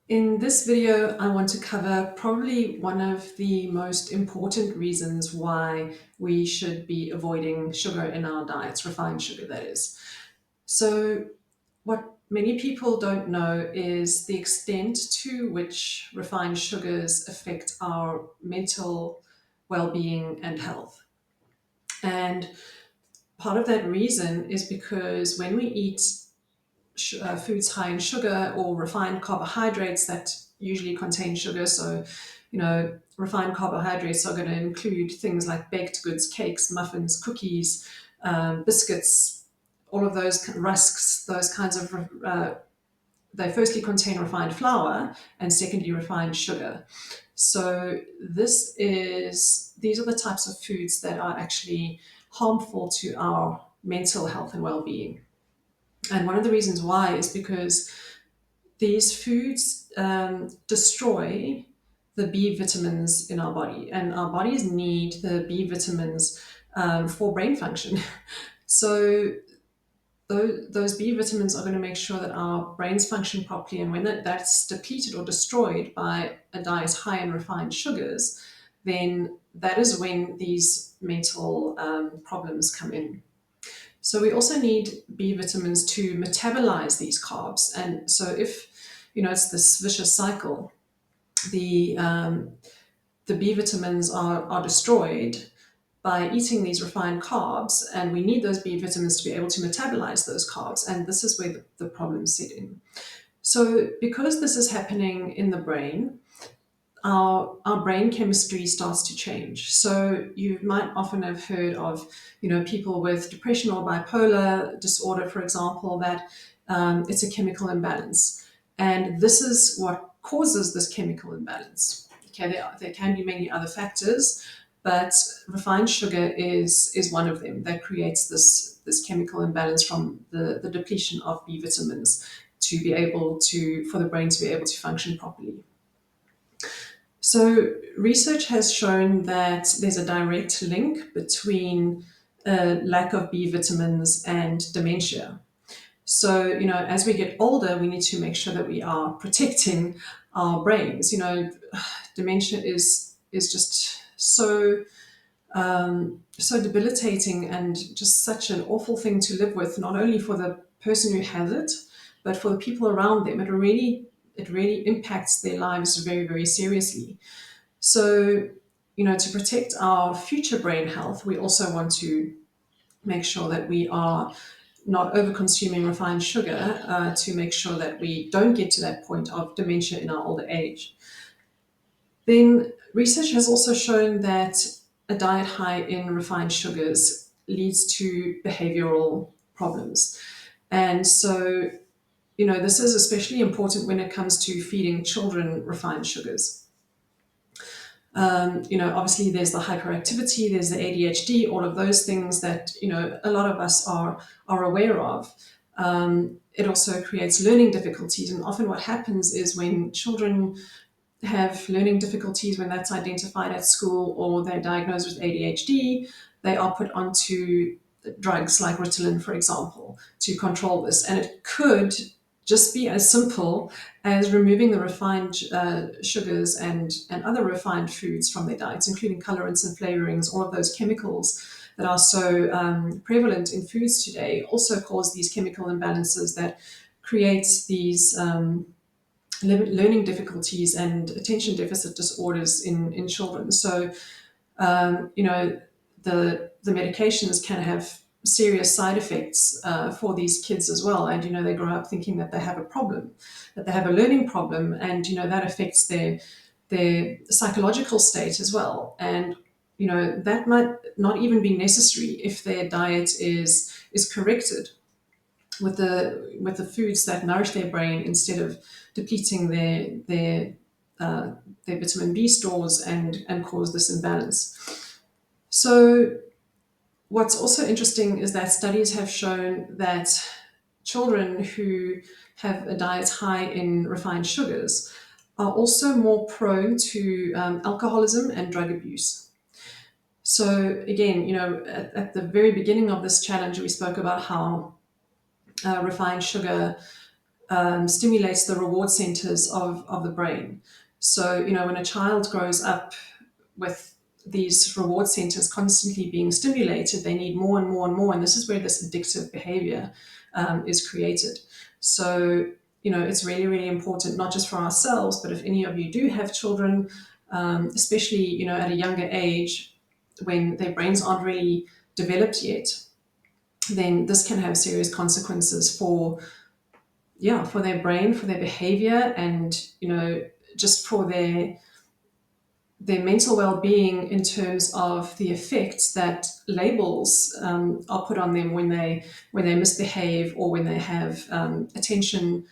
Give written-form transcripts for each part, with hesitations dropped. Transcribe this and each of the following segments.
In this video, I want to cover probably one of the most important reasons why we should be avoiding sugar in our diets, refined sugar that is. So what many people don't know is the extent to which refined sugars affect our mental well-being and health. And part of that reason is because when we eat foods high in sugar or refined carbohydrates that usually contain sugar. So, refined carbohydrates are going to include things like baked goods, cakes, muffins, cookies, biscuits, all of those rusks, those kinds of. They firstly contain refined flour and secondly refined sugar. So these are the types of foods that are actually harmful to our mental health and well-being. And one of the reasons why is because these foods destroy the B vitamins in our body, and our bodies need the B vitamins for brain function. So those B vitamins are going to make sure that our brains function properly, and when that's depleted or destroyed by a diet high in refined sugars, then that is when these mental problems come in. So we also need B vitamins to metabolize these carbs. And so if, it's this vicious cycle, the, um, the B vitamins are destroyed by eating these refined carbs, and we need those B vitamins to be able to metabolize those carbs. And this is where the problems set in. So because this is happening in the brain, our brain chemistry starts to change. So you might often have heard of, people with depression or bipolar disorder, for example, that it's a chemical imbalance. And this is what causes this chemical imbalance. Okay, there can be many other factors, but refined sugar is one of them that creates this chemical imbalance from the depletion of B vitamins to be able to, for the brain to be able to function properly. So, research has shown that there's a direct link between lack of B vitamins and dementia. So, as we get older, we need to make sure that we are protecting our brains. Dementia is just so debilitating and just such an awful thing to live with, not only for the person who has it, but for the people around them. It really impacts their lives very, very seriously. So, to protect our future brain health, we also want to make sure that we are not over consuming refined sugar to make sure that we don't get to that point of dementia in our older age. Then research has also shown that a diet high in refined sugars leads to behavioral problems. And so, this is especially important when it comes to feeding children refined sugars. Obviously there's the hyperactivity, there's the ADHD, all of those things that, a lot of us are aware of. It also creates learning difficulties. And often what happens is when children have learning difficulties, when that's identified at school or they're diagnosed with ADHD, they are put onto drugs like Ritalin, for example, to control this. And it could just be as simple as removing the refined sugars and other refined foods from their diets, including colorants and flavorings. All of those chemicals that are so prevalent in foods today also cause these chemical imbalances that creates these learning difficulties and attention deficit disorders in children. So, the medications can have serious side effects for these kids as well. And, they grow up thinking that they have a problem, that they have a learning problem, and, that affects their psychological state as well. And, that might not even be necessary if their diet is corrected with the foods that nourish their brain instead of depleting their vitamin B stores and cause this imbalance. So what's also interesting is that studies have shown that children who have a diet high in refined sugars are also more prone to alcoholism and drug abuse. So again, at the very beginning of this challenge, we spoke about how refined sugar stimulates the reward centers of the brain. So, when a child grows up with these reward centers constantly being stimulated, they need more and more and more. And this is where this addictive behavior is created. So, it's really, really important, not just for ourselves, but if any of you do have children, especially, at a younger age, when their brains aren't really developed yet, then this can have serious consequences for their brain, for their behavior, and just for their mental well-being, in terms of the effects that labels are put on them when they misbehave, or when they have attention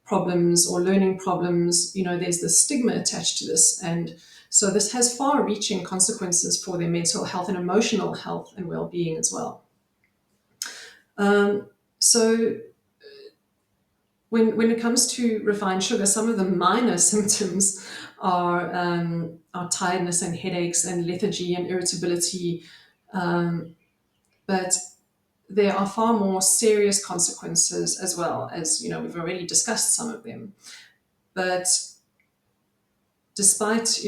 problems or learning problems. There's this stigma attached to this, and so this has far-reaching consequences for their mental health and emotional health and well-being as well. So when it comes to refined sugar, some of the minor symptoms are tiredness and headaches and lethargy and irritability, but there are far more serious consequences as well, as we've already discussed some of them. But despite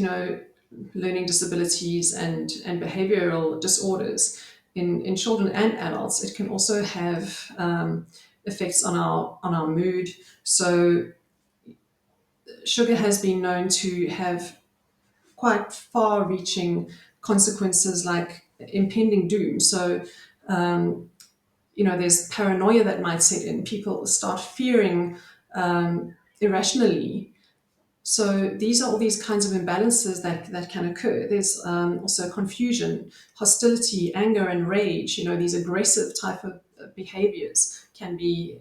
learning disabilities and behavioral disorders in children and adults, it can also have effects on our mood. So sugar has been known to have quite far-reaching consequences, like impending doom. So, there's paranoia that might set in. People start fearing irrationally. So these are all these kinds of imbalances that can occur. There's also confusion, hostility, anger, and rage. These aggressive type of behaviors can be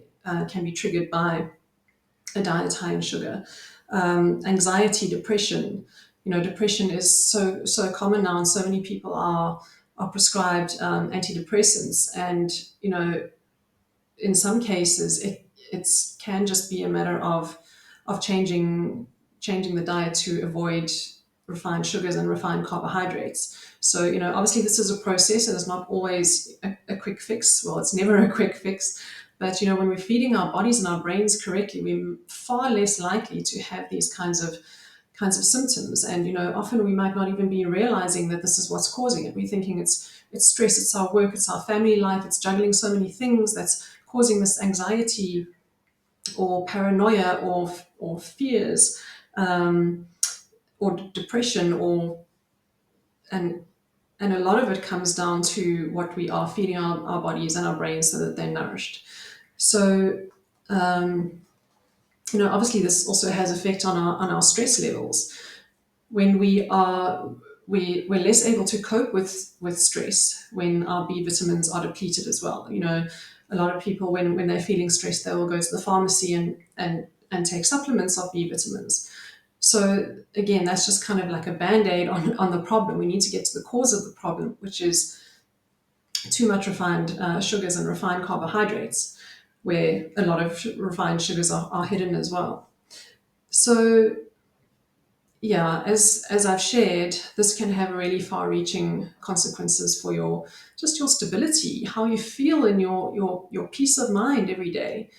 triggered by a diet high in sugar. Anxiety, depression. Depression is so common now, and so many people are prescribed antidepressants, and in some cases it can just be a matter of changing the diet to avoid refined sugars and refined carbohydrates. So, obviously this is a process, and it's not always a quick fix. Well, it's never a quick fix. But, when we're feeding our bodies and our brains correctly, we're far less likely to have these kinds of symptoms. And, often we might not even be realizing that this is what's causing it. We're thinking it's stress, it's our work, it's our family life, it's juggling so many things that's causing this anxiety or paranoia or fears, or depression, and a lot of it comes down to what we are feeding our bodies and our brains so that they're nourished. So, obviously this also has effect on our stress levels. When we're less able to cope with stress when our B vitamins are depleted as well. A lot of people, when they're feeling stressed, they will go to the pharmacy and take supplements of B vitamins. So again, that's just kind of like a band-aid on the problem. We need to get to the cause of the problem, which is too much refined sugars and refined carbohydrates, where a lot of refined sugars are hidden as well. So yeah, as I've shared, this can have really far-reaching consequences for your stability, how you feel in your peace of mind every day.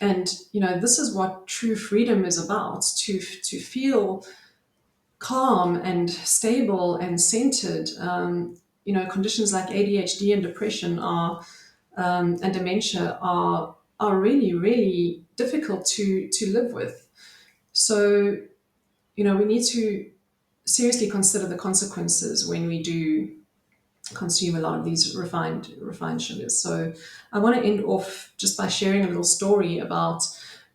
And this is what true freedom is about: to feel calm and stable and centered. Conditions like ADHD and depression and dementia are really, really difficult to live with. So we need to seriously consider the consequences when we do consume a lot of these refined sugars. So I want to end off just by sharing a little story about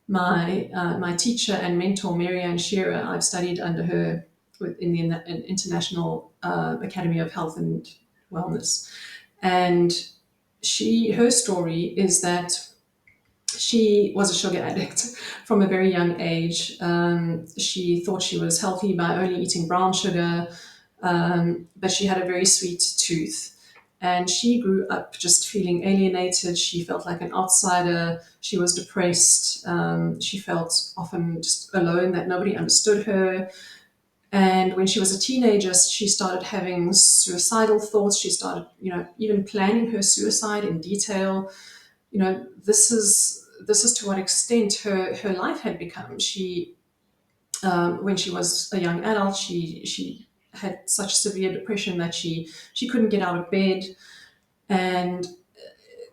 my teacher and mentor, Marianne Shearer. I've studied under her in the International Academy of Health and Wellness, and her story is that she was a sugar addict from a very young age. She thought she was healthy by only eating brown sugar, but she had a very sweet tooth. And she grew up just feeling alienated. She felt like an outsider. She was depressed. She felt often just alone, that nobody understood her. And when she was a teenager, she started having suicidal thoughts. She started, even planning her suicide in detail. This is this is to what extent her life had become. When she was a young adult, she had such severe depression that she couldn't get out of bed, and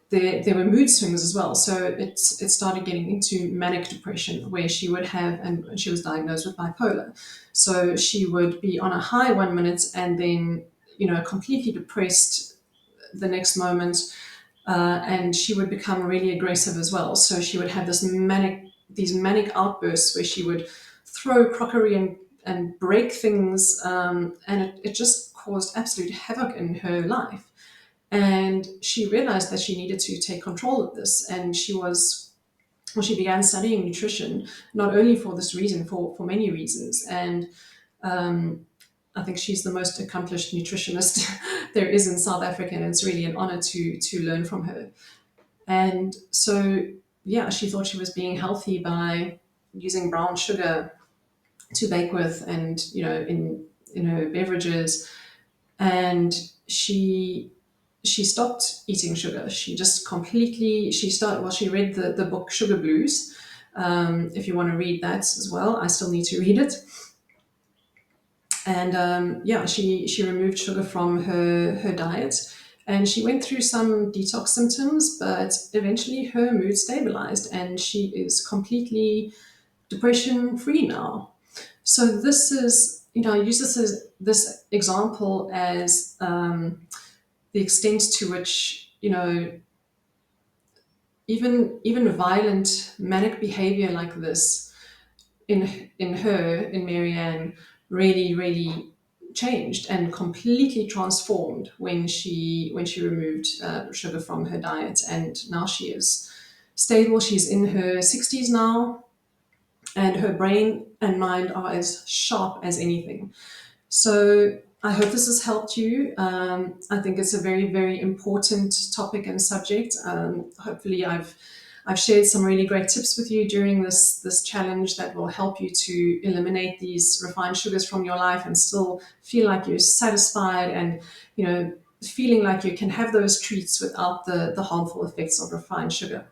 there were mood swings as well. So it started getting into manic depression, where she would have, and she was diagnosed with bipolar. So she would be on a high 1 minute and then, completely depressed the next moment, and she would become really aggressive as well. So she would have these manic outbursts where she would throw crockery and break things, and it just caused absolute havoc in her life. And she realized that she needed to take control of this, and she began studying nutrition, not only for this reason, for many reasons. And um, I think she's the most accomplished nutritionist there is in South Africa, and it's really an honor to learn from her. And so, yeah, she thought she was being healthy by using brown sugar to bake with, and in her beverages. And she stopped eating sugar. She just completely she started. Well, she read the book Sugar Blues. If you want to read that as well, I still need to read it. And yeah, she removed sugar from her diet, and she went through some detox symptoms, but eventually her mood stabilized, and she is completely depression free now. So this is, I use this example as the extent to which, even violent manic behavior like this in Marianne, really changed and completely transformed when she removed sugar from her diet, and now she is stable. She's in her 60s now, and her brain and mind are as sharp as anything. So I hope this has helped you. I think it's a very, very important topic and subject. Hopefully, I've shared some really great tips with you during this challenge that will help you to eliminate these refined sugars from your life and still feel like you're satisfied, and feeling like you can have those treats without the harmful effects of refined sugar.